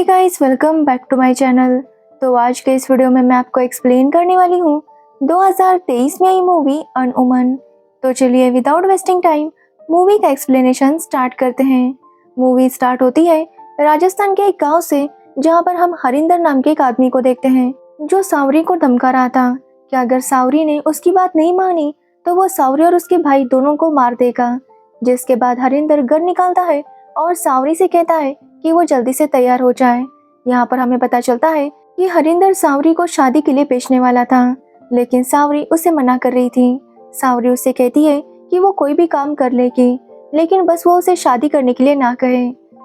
Guys, welcome back to my channel. तो आज के इस वीडियो में मैं आपको एक्सप्लेन करने वाली हूँ 2023 में आई मूवी अनउमन। तो चलिए विदाउट वेस्टिंग टाइम मूवी का एक्सप्लेनेशन स्टार्ट करते हैं। मूवी स्टार्ट होती है राजस्थान के एक गांव से, जहां पर हम हरिंदर नाम के एक आदमी को देखते हैं जो सावरी को धमका रहा था कि अगर सावरी ने उसकी बात नहीं मानी तो वो सावरी और उसके भाई दोनों को मार देगा। जिसके बाद हरिंदर गन निकालता है और सावरी से कहता है कि वो जल्दी से तैयार हो जाए। यहाँ पर हमें पता चलता है कि हरिंदर सावरी को शादी के लिए बेचने वाला था, लेकिन सावरी उसे मना कर रही थी। सावरी उससे कहती है कि वो कोई भी काम कर लेगी, लेकिन बस वो उसे शादी करने के लिए ना कहे।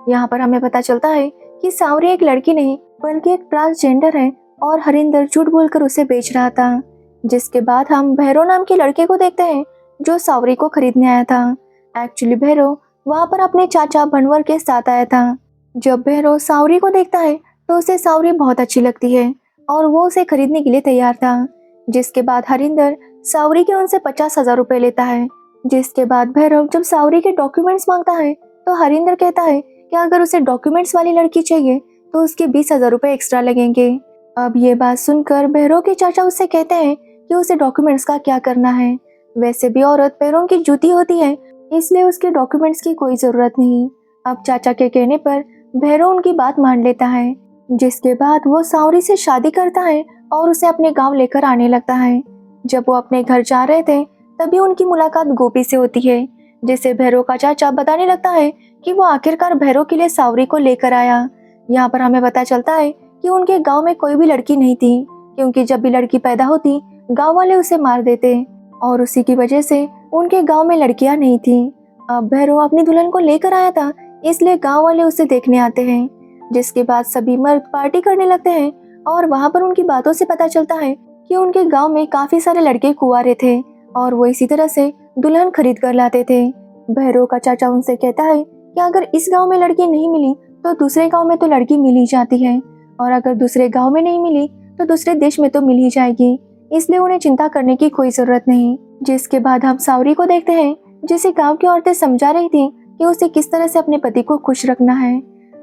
यहाँ पर हमें पता चलता है कि सावरी एक लड़की नहीं बल्कि एक ट्रांसजेंडर है और हरिंदर झूठ बोलकर उसे बेच रहा था। जिसके बाद हम भैरव नाम के लड़के को देखते हैं जो सावरी को खरीदने आया था। एक्चुअली भैरव वहाँ पर अपने चाचा भनवर के साथ आया था। जब भैरव सावरी को देखता है तो उसे सावरी बहुत अच्छी लगती है और वो उसे खरीदने के लिए तैयार था। जिसके बाद हरिंदर सावरी के उनसे 50,000 रुपए लेता है। जिसके बाद भैरव जब सावरी के डॉक्यूमेंट्स मांगता है तो हरिंदर कहता है कि अगर उसे डॉक्यूमेंट्स वाली लड़की चाहिए तो उसके 20,000 रुपए एक्स्ट्रा लगेंगे। अब ये बात सुनकर भैरव के चाचा उससे कहते हैं कि उसे डॉक्यूमेंट्स का क्या करना है। वैसे भी औरत पैरों की जूती होती है, इसलिए उसके डॉक्यूमेंट्स की कोई जरूरत नहीं। अब चाचा के कहने पर भैरव उनकी बात मान लेता है। जिसके बाद वो सावरी से शादी करता है और उसे अपने गांव लेकर आने लगता है। जब वो अपने घर जा रहे थे तभी उनकी मुलाकात गोपी से होती है, जिसे भैरव का चाचा बताने लगता है कि वो आखिरकार भैरव के लिए सावरी को लेकर आया। यहाँ पर हमें पता चलता है कि उनके गाँव में कोई भी लड़की नहीं थी, क्योंकि जब भी लड़की पैदा होती गाँव वाले उसे मार देते और उसी की वजह से उनके गाँव में लड़कियां नहीं थी। अब भैरव अपनी दुल्हन को लेकर आया था, इसलिए गांव वाले उसे देखने आते हैं। जिसके बाद सभी मर्द पार्टी करने लगते हैं और वहां पर उनकी बातों से पता चलता है कि उनके गांव में काफी सारे लड़के कुंवारे थे और वो इसी तरह से दुल्हन खरीद कर लाते थे। भैरव का चाचा उनसे कहता है कि अगर इस गांव में लड़की नहीं मिली तो दूसरे गांव में तो लड़की मिल ही जाती है, और अगर दूसरे गाँव में नहीं मिली तो दूसरे देश में तो मिल ही जाएगी, इसलिए उन्हें चिंता करने की कोई जरूरत नहीं। जिसके बाद हम सावरी को देखते हैं, जिसे गाँव की औरतें समझा रही थी कि उसे किस तरह से अपने पति को खुश रखना है।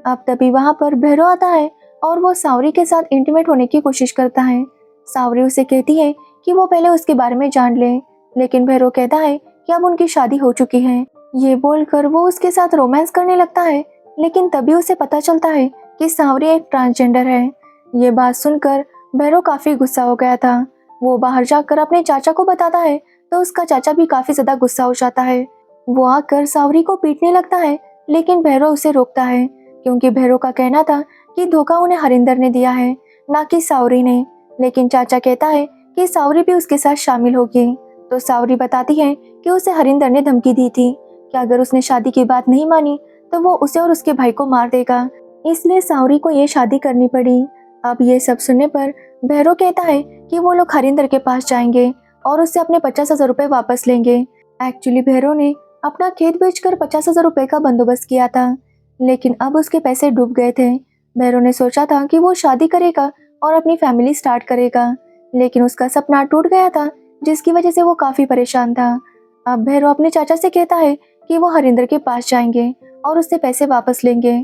अब तभी वहां पर भैरव आता है और वो सावरी के साथ इंटीमेट होने की कोशिश करता है। सावरी उसे कहती है कि वो पहले उसके बारे में जान ले, लेकिन भैरव कहता है कि अब उनकी शादी हो चुकी है। ये बोलकर वो उसके साथ रोमांस करने लगता है, लेकिन तभी उसे पता चलता है कि सावरी एक ट्रांसजेंडर है। ये बात सुनकर भैरव काफी गुस्सा हो गया था। वो बाहर जाकर अपने चाचा को बताता है तो उसका चाचा भी काफी ज्यादा गुस्सा हो जाता है। वो आकर सावरी को पीटने लगता है, लेकिन भैरव उसे रोकता है, क्योंकि भैरव का कहना था कि धोखा उन्हें हरिंदर ने दिया है, ना कि सावरी ने। लेकिन चाचा कहता है कि सावरी भी उसके साथ शामिल होगी। तो सावरी बताती है कि उसे हरिंदर ने धमकी दी थी कि अगर उसने शादी की बात नहीं मानी तो वो उसे और उसके भाई को मार देगा, इसलिए सावरी को ये शादी करनी पड़ी। अब ये सब सुनने पर भैरव कहता है कि वो लोग हरिंदर के पास जाएंगे और उससे अपने 50,000 रुपए वापस लेंगे। एक्चुअली भैरव ने अपना खेत बेचकर 50,000 रुपए का बंदोबस्त किया था, लेकिन अब उसके पैसे डूब गए थे। भैरव ने सोचा था कि वो शादी करेगा और अपनी फैमिली स्टार्ट करेगा, लेकिन उसका सपना टूट गया था, जिसकी वजह से वो काफी परेशान था। अब भैरव अपने चाचा से कहता है कि वो हरिंदर के पास जाएंगे और उससे पैसे वापस लेंगे,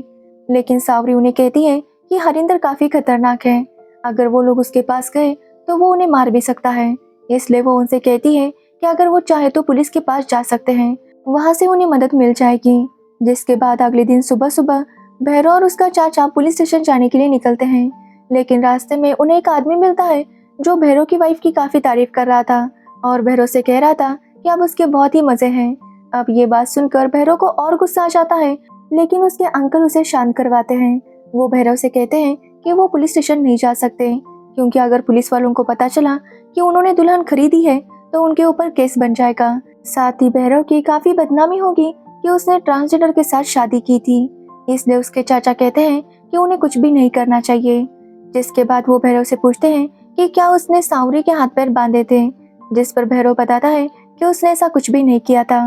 लेकिन सावरी उन्हें कहती है कि हरिंदर काफी खतरनाक है, अगर वो लोग उसके पास गए तो वो उन्हें मार भी सकता है। इसलिए वो उनसे कहती है कि अगर वो चाहे तो पुलिस के पास जा सकते हैं, वहां से उन्हें मदद मिल जाएगी। जिसके बाद अगले दिन सुबह सुबह भैरव और उसका चाचा पुलिस स्टेशन जाने के लिए निकलते हैं, लेकिन रास्ते में उन्हें एक आदमी मिलता है जो भैरव की वाइफ की काफी तारीफ कर रहा था और भैरव से कह रहा था कि अब उसके बहुत ही मजे हैं। अब ये बात सुनकर भैरव को और गुस्सा आ जाता है, लेकिन उसके अंकल उसे शांत करवाते हैं। वो भैरव से कहते हैं कि वो पुलिस स्टेशन नहीं जा सकते, क्योंकि अगर पुलिस वालों को पता चला कि उन्होंने दुल्हन खरीदी है तो उनके ऊपर केस बन जाएगा। साथ ही भैरव की काफी बदनामी होगी कि उसने ट्रांसजेंडर के साथ शादी की थी, इसलिए उसके चाचा कहते हैं कि उन्हें कुछ भी नहीं करना चाहिए। जिसके बाद वो भैरव से पूछते हैं कि क्या उसने सावरी के हाथ पैर बांधे थे, जिस पर भैरव बताता है कि उसने ऐसा कुछ भी नहीं किया था।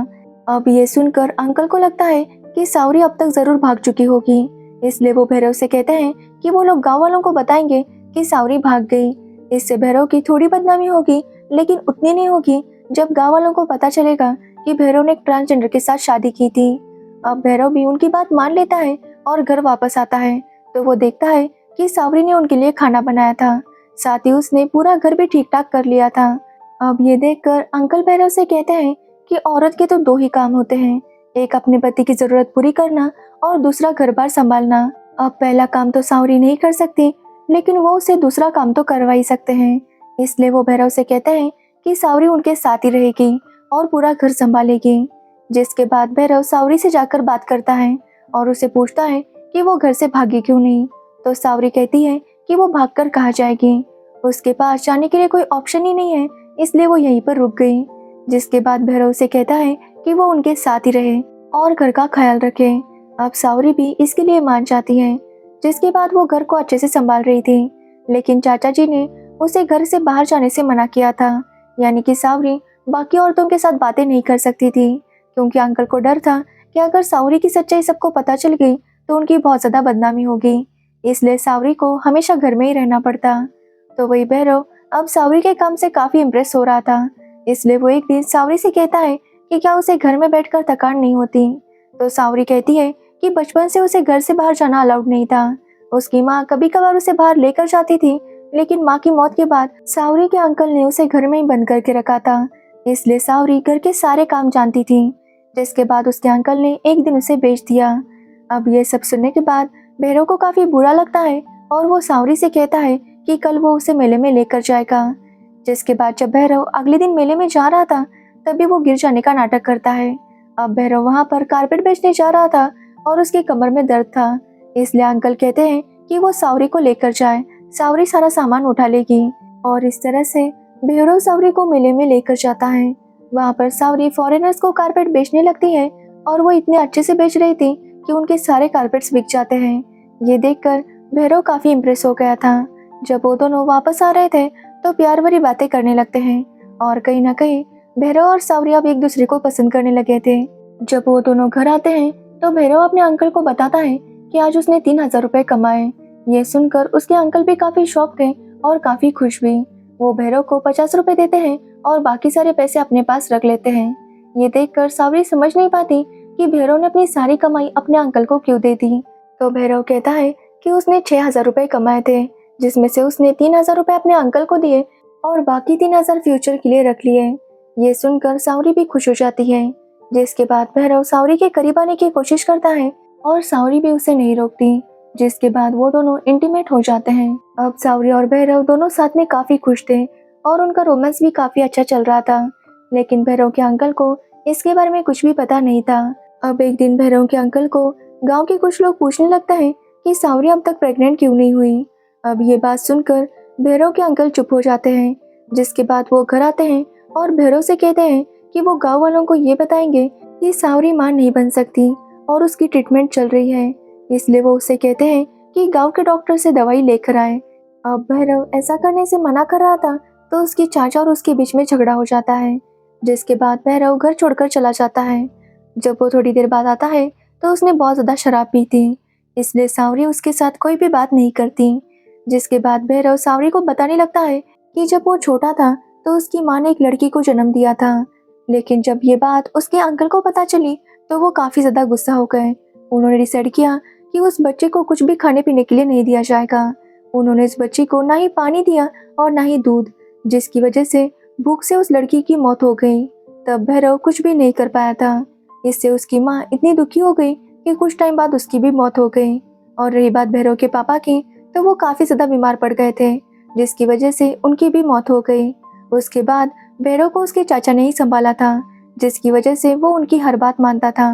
अब ये सुनकर अंकल को लगता है कि सावरी अब तक जरूर भाग चुकी होगी, इसलिए वो भैरव से कहते हैं कि वो लोग गाँव वालों को बताएंगे कि सावरी भाग गई। इससे भैरव की थोड़ी बदनामी होगी, लेकिन उतनी नहीं होगी जब गाँव वालों को पता चलेगा कि भैरव ने एक ट्रांसजेंडर के साथ शादी की थी। अब भैरव भी उनकी बात मान लेता है और घर वापस आता है, तो तो वो देखता है कि सावरी ने उनके लिए खाना बनाया था, साथ ही उसने पूरा घर भी ठीक ठाक कर लिया था। अब ये देखकर अंकल भैरव से कहते हैं कि औरत के तो दो ही काम होते हैं, एक अपने पति की जरूरत पूरी करना और दूसरा घर बार संभालना। अब पहला काम तो सावरी नहीं कर सकती, लेकिन वो उसे दूसरा काम तो करवा ही सकते हैं। इसलिए वो भैरव से कहते हैं कि सावरी उनके साथ ही रहेगी और पूरा घर संभालेगी। जिसके बाद भैरव सावरी से जाकर बात करता है और उसे पूछता है कि वो घर से भागी क्यों नहीं। तो सावरी कहती है कि वो भागकर कहाँ जाएगी, उसके पास जाने के लिए कोई ऑप्शन ही नहीं है, इसलिए वो यहीं पर रुक गई। जिसके बाद भैरव से कहता है कि वो उनके साथ ही रहे और घर का ख्याल रखे। अब सावरी भी इसके लिए मान जाती है। जिसके बाद वो घर को अच्छे से संभाल रही थी, लेकिन चाचा जी ने उसे घर से बाहर जाने से मना किया था। यानी कि सावरी बाकी औरतों के साथ बातें नहीं कर सकती थी, क्योंकि अंकल को डर था कि अगर सावरी की सच्चाई सबको पता चल गई तो उनकी बहुत ज्यादा बदनामी होगी। इसलिए सावरी को हमेशा घर में ही रहना पड़ता। तो वही भैरव अब सावरी के काम से काफी इम्प्रेस हो रहा था, इसलिए वो एक दिन सावरी से कहता है कि क्या उसे घर में बैठकर थकान नहीं होती। तो सावरी कहती है कि बचपन से उसे घर से बाहर जाना अलाउड नहीं था। उसकी माँ कभी कभार उसे बाहर लेकर जाती थी, लेकिन माँ की मौत के बाद सावरी के अंकल ने उसे घर में ही बंद करके रखा था, इसलिए सावरी घर के सारे काम जानती थी। जिसके बाद उसके अंकल ने एक दिन उसे बेच दिया। अब ये सब सुनने के बाद भैरव को काफी बुरा लगता है और वो सावरी से कहता है कि कल वो उसे मेले में लेकर जाएगा। जिसके बाद जब भैरव अगले दिन मेले में जा रहा था, तभी वो गिर जाने का नाटक करता है। अब भैरव वहाँ पर कारपेट बेचने जा रहा था और उसकी कमर में दर्द था, इसलिए अंकल कहते हैं कि वो सावरी को लेकर जाए, सावरी सारा सामान उठा लेगी। और इस तरह से भैरव सावरी को मेले में लेकर जाता है। वहाँ पर सावरी फॉरेनर्स को कारपेट बेचने लगती है और वो इतने अच्छे से बेच रही थी कि उनके सारे कारपेट्स बिक जाते हैं। ये देखकर भैरव काफी इम्प्रेस हो गया था। जब वो दोनों वापस आ रहे थे तो प्यार भरी बातें करने लगते हैं और कहीं ना कहीं भैरव और सावरी अब एक दूसरे को पसंद करने लगे थे। जब वो दोनों घर आते हैं तो भैरव अपने अंकल को बताता है कि आज उसने 3,000 रुपए कमाए। ये सुनकर उसके अंकल भी काफी शॉक थे और काफी खुश भी। वो भैरव को 50 रुपए देते हैं और बाकी सारे पैसे अपने पास रख लेते हैं। ये देखकर सावरी समझ नहीं पाती कि भैरव ने अपनी सारी कमाई अपने अंकल को क्यों दे दी। तो भैरव कहता है कि उसने 6,000 रुपए कमाए थे, जिसमें से उसने 3,000 रुपए अपने अंकल को दिए और बाकी 3,000 फ्यूचर के लिए रख लिए। ये सुनकर सावरी भी खुश हो जाती है। जिसके बाद भैरव सावरी के करीब आने की कोशिश करता है और सावरी भी उसे नहीं रोकती। जिसके बाद वो दोनों इंटीमेट हो जाते हैं। अब सावरी और भैरव दोनों साथ में काफी खुश थे और उनका रोमांस भी काफी अच्छा चल रहा था, लेकिन भैरव के अंकल को इसके बारे में कुछ भी पता नहीं था। अब एक दिन भैरव के अंकल को गांव के कुछ लोग पूछने लगते हैं कि सावरी अब तक प्रेग्नेंट क्यों नहीं हुई। अब ये बात सुनकर भैरव के अंकल चुप हो जाते हैं। जिसके बाद वो घर आते हैं और भैरव से कहते हैं कि वो गांव वालों को ये बताएंगे कि सावरी मां नहीं बन सकती और उसकी ट्रीटमेंट चल रही है, इसलिए वो उसे कहते हैं कि गांव के डॉक्टर से दवाई लेकर आए। अब भैरव ऐसा करने से मना कर रहा था तो उसके चाचा और उसके बीच में झगड़ा हो जाता है। जिसके बाद भैरव घर छोड़कर चला जाता है। जब वो थोड़ी देर बाद आता है तो उसने बहुत ज्यादा शराब पी थी, इसलिए सावरी उसके साथ कोई भी बात नहीं करती। जिसके बाद भैरव सावरी को बताने लगता है कि जब वो छोटा था तो उसकी माँ ने एक लड़की को जन्म दिया था, लेकिन जब ये बात उसके अंकल को पता चली तो वो काफी ज्यादा गुस्सा हो गए। उन्होंने डिसाइड किया कि उस बच्चे को कुछ भी खाने पीने के लिए नहीं दिया जाएगा। उन्होंने इस बच्ची को ना ही पानी दिया और ना ही दूध, जिसकी वजह से भूख से उस लड़की की मौत हो गई। तब भैरव कुछ भी नहीं कर पाया था। इससे उसकी माँ इतनी दुखी हो गई कि कुछ टाइम बाद उसकी भी मौत हो गई। और रही बात भैरव के पापा की, तो वो काफी ज्यादा बीमार पड़ गए थे, जिसकी वजह से उनकी भी मौत हो गई। उसके बाद भैरव को उसके चाचा ने ही संभाला था, जिसकी वजह से वो उनकी हर बात मानता था।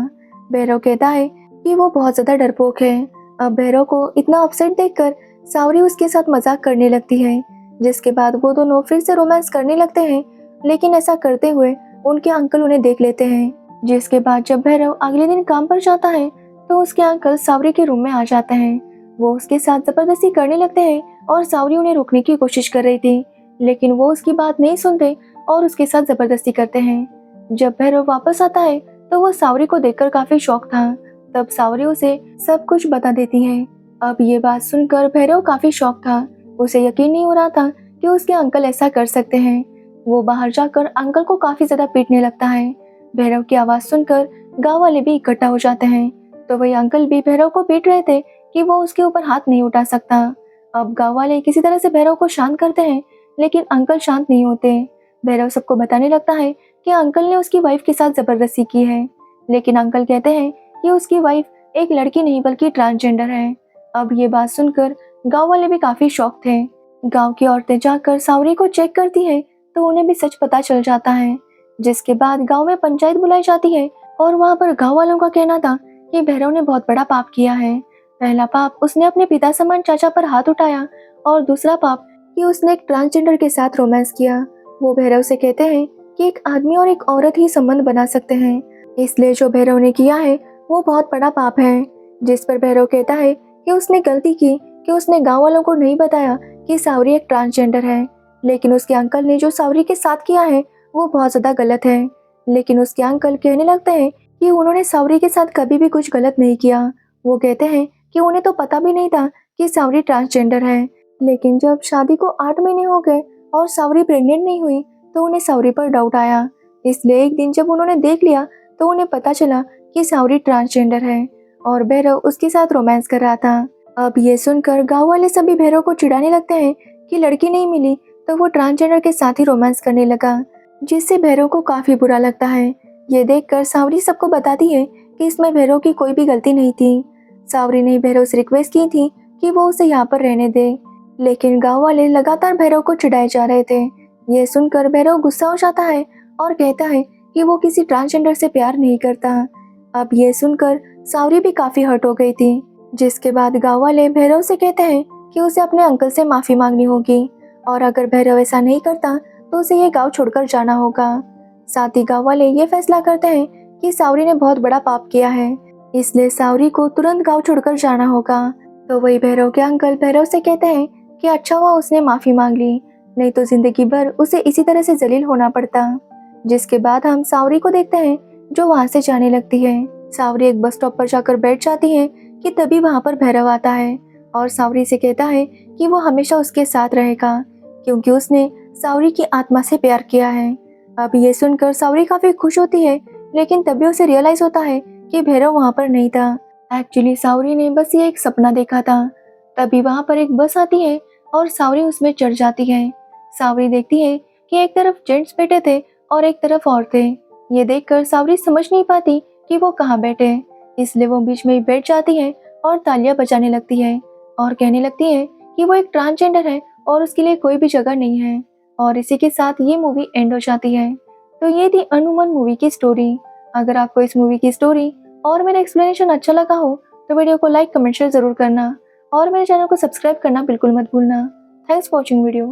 भैरव कहता है कि वो बहुत ज्यादा डरपोक है। अब भैरव को इतना अपसेट देखकर सावरी उसके साथ मजाक करने लगती है। जिसके बाद वो दोनों फिर से रोमांस करने लगते हैं, लेकिन ऐसा करते हुए उनके अंकल उन्हें देख लेते हैं। जिसके बाद जब भैरव अगले दिन काम पर जाता है तो उसके अंकल सावरी के रूम में आ जाते हैं। वो उसके साथ जबरदस्ती करने लगते हैं और सावरी उन्हें रोकने की कोशिश कर रही थी, लेकिन वो उसकी बात नहीं सुनते और उसके साथ जबरदस्ती करते हैं। जब भैरव वापस आता है तो वो सावरी को देखकर काफी शॉक था। तब सावरी उसे सब कुछ बता देती है। अब ये बात सुनकर भैरव काफी शॉक था। उसे यकीन नहीं हो रहा था कि उसके अंकल ऐसा कर सकते हैं। वो बाहर जाकर अंकल को काफी ज्यादा पीटने लगता है। भैरव की आवाज सुनकर गांव वाले भी इकट्ठा हो जाते हैं। तो वही अंकल भी भैरव को पीट रहे थे कि वो उसके ऊपर हाथ नहीं उठा सकता। अब गांव वाले किसी तरह से भैरव को शांत करते हैं, लेकिन अंकल शांत नहीं होते। भैरव सबको बताने लगता है कि अंकल ने उसकी वाइफ के साथ जबरदस्ती की है, लेकिन अंकल कहते हैं कि उसकी वाइफ एक लड़की नहीं बल्कि ट्रांसजेंडर है। अब ये बात सुनकर गांव वाले भी काफी शॉक थे। गांव की औरतें जाकर सावरी को चेक करती है तो उन्हें भी सच पता चल जाता है, जिसके बाद गांव में पंचायत बुलाई जाती है और वहां पर गांव वालों का कहना था कि भैरव ने बहुत बड़ा पाप किया है। पहला पाप, उसने अपने पिता समान चाचा पर हाथ उठाया, और दूसरा पाप कि उसने एक ट्रांसजेंडर के साथ रोमांस किया। वो भैरव से कहते हैं कि एक आदमी और एक औरत ही संबंध बना सकते हैं, इसलिए जो भैरव ने किया है वो बहुत बड़ा पाप है। जिस पर भैरव कहता है कि उसने गलती की कि उसने गांव वालों को नहीं बताया कि सावरी एक ट्रांसजेंडर है, लेकिन उसके अंकल ने जो सावरी के साथ किया है वो बहुत ज्यादा गलत है। लेकिन उसके अंकल कहने लगते हैं कि उन्होंने सावरी के साथ कभी भी कुछ गलत नहीं किया। वो कहते हैं कि उन्हें तो पता भी नहीं था कि सावरी ट्रांसजेंडर है, लेकिन जब शादी को 8 महीने हो गए और सावरी प्रेग्नेंट नहीं हुई तो उन्हें सावरी पर डाउट आया। इसलिए एक दिन जब उन्होंने देख लिया तो उन्हें पता चला कि सावरी ट्रांसजेंडर है और भैरव उसके साथ रोमांस कर रहा था। अब ये सुनकर गांव वाले सभी भैरव को चिढ़ाने लगते हैं कि लड़की नहीं मिली तो वो ट्रांसजेंडर के साथ ही रोमांस करने लगा, जिससे भैरव को काफी बुरा लगता है। ये देखकर सावरी सबको बताती है कि इसमें भैरव की कोई भी गलती नहीं थी। सावरी ने भैरव से रिक्वेस्ट की थी कि वो उसे यहाँ पर रहने दे, लेकिन गांव वाले लगातार भैरव को चिढ़ाए जा रहे थे। ये सुनकर भैरव गुस्सा हो जाता है और कहता है कि वो किसी ट्रांसजेंडर से प्यार नहीं करता। अब ये सुनकर सावरी भी काफी हर्ट हो गई थी, जिसके बाद गांव वाले भैरव से कहते हैं कि उसे अपने अंकल से माफी मांगनी होगी, और अगर भैरव ऐसा नहीं करता तो उसे ये गांव छोड़कर जाना होगा। साथ ही गांव वाले ये फैसला करते हैं कि सावरी ने बहुत बड़ा पाप किया है, इसलिए सावरी को तुरंत गांव छोड़कर जाना होगा। तो वही भैरव के अंकल भैरव से कहते हैं कि अच्छा हुआ उसने माफी मांग ली, नहीं तो जिंदगी भर उसे इसी तरह से जलील होना पड़ता। जिसके बाद हम सावरी को देखते हैं जो वहां से जाने लगती है। सावरी एक बस स्टॉप पर जाकर बैठ जाती है कि तभी वहां पर भैरव आता है और सावरी से कहता है कि वो हमेशा उसके साथ रहेगा, क्योंकि उसने सावरी की आत्मा से प्यार किया है। अब ये सुनकर सावरी काफी खुश होती है, लेकिन तभी उसे रियलाइज होता है कि भैरव वहां पर नहीं था। एक्चुअली सावरी ने बस ये एक सपना देखा था। तभी वहां पर एक बस आती है और सावरी उसमें चढ़ जाती है। सावरी देखती है कि एक तरफ जेंट्स बैठे थे और एक तरफ औरतें। ये देखकर सावरी समझ नहीं पाती कि वो कहाँ बैठे, इसलिए वो बीच में ही बैठ जाती है और तालियां बजाने लगती है और कहने लगती है कि वो एक ट्रांसजेंडर है और उसके लिए कोई भी जगह नहीं है। और इसी के साथ ये मूवी एंड हो जाती है। तो ये थी अनुमन मूवी की स्टोरी। अगर आपको इस मूवी की स्टोरी और मेरा एक्सप्लेनेशन अच्छा लगा हो तो वीडियो को लाइक कमेंट शेयर जरूर करना और मेरे चैनल को सब्सक्राइब करना बिल्कुल मत भूलना। Thanks for watching video.